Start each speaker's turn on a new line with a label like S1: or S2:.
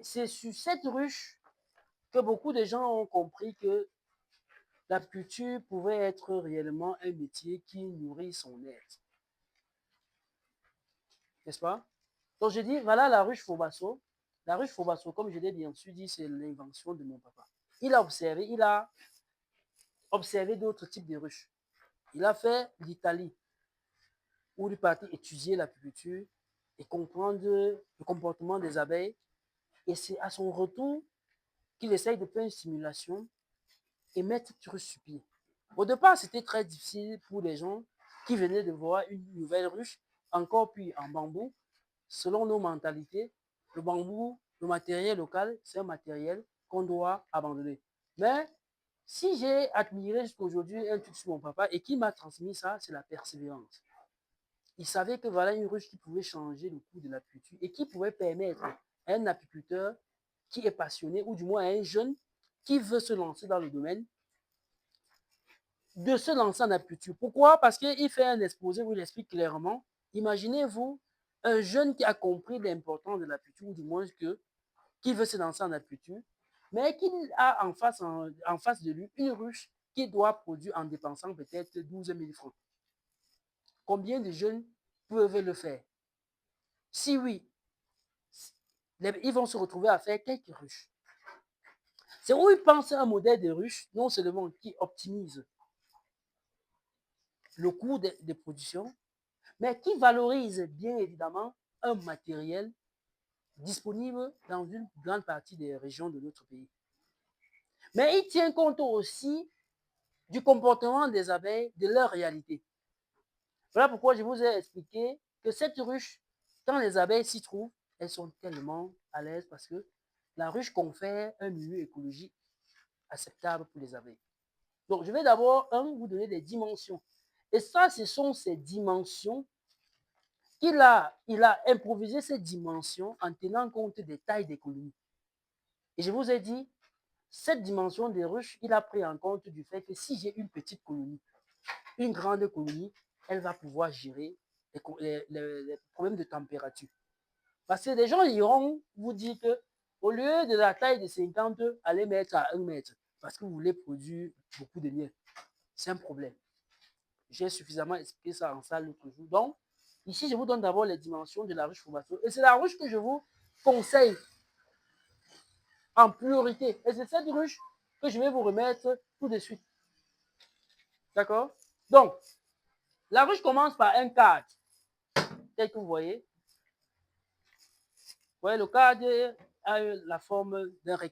S1: c'est sur cette ruche que beaucoup de gens ont compris que l'apiculture pouvait être réellement un métier qui nourrit son être. N'est-ce pas? Donc, je dis, voilà la ruche Fobasso. La ruche Fobasso, comme je l'ai bien sûr dit, c'est l'invention de mon papa. Il a observé d'autres types de ruches. Il a fait l'Italie, où il est parti étudier l'apiculture et comprendre le comportement des abeilles. Et c'est à son retour qu'il essaye de faire une simulation et mettre cette ruche sur pied. Au départ, c'était très difficile pour les gens qui venaient de voir une nouvelle ruche, encore puis en bambou. Selon nos mentalités, le bambou, le matériel local, c'est un matériel qu'on doit abandonner. Mais si j'ai admiré jusqu'à aujourd'hui un truc sur mon papa et qui m'a transmis ça, c'est la persévérance. Il savait que voilà une ruche qui pouvait changer le cours de l'apiculture et qui pouvait permettre à un apiculteur qui est passionné, ou du moins à un jeune qui veut se lancer dans le domaine, de se lancer en apiculture. Pourquoi? Parce qu'il fait un exposé où il explique clairement. Imaginez-vous un jeune qui a compris l'importance de l'apiculture, ou du moins qui veut se lancer en apiculture, mais qu'il a en face de lui une ruche qui doit produire en dépensant peut-être 12 000 francs. Combien de jeunes peuvent le faire? Si oui, ils vont se retrouver à faire quelques ruches. C'est où ils pensent à un modèle de ruche, non seulement qui optimise le coût de production, mais qui valorise bien évidemment un matériel disponible dans une grande partie des régions de notre pays. Mais il tient compte aussi du comportement des abeilles, de leur réalité. Voilà pourquoi je vous ai expliqué que cette ruche, quand les abeilles s'y trouvent, elles sont tellement à l'aise parce que la ruche confère un milieu écologique acceptable pour les abeilles. Donc, je vais d'abord, vous donner des dimensions. Et ça, ce sont ces dimensions il a improvisé ces dimensions en tenant compte des tailles des colonies. Et je vous ai dit, cette dimension des ruches, il a pris en compte du fait que si j'ai une petite colonie, une grande colonie, elle va pouvoir gérer les problèmes de température. Parce que les gens iront vous dire que au lieu de la taille de 50, allez mettre à 1 mètre parce que vous voulez produire beaucoup de miel. C'est un problème. J'ai suffisamment expliqué ça en salle l'autre jour. Donc, ici, je vous donne d'abord les dimensions de la ruche Fobasso. Et c'est la ruche que je vous conseille en priorité. Et c'est cette ruche que je vais vous remettre tout de suite. D'accord? Donc, la ruche commence par un cadre, tel que vous voyez. Vous voyez, le cadre a la forme d'un rectangle.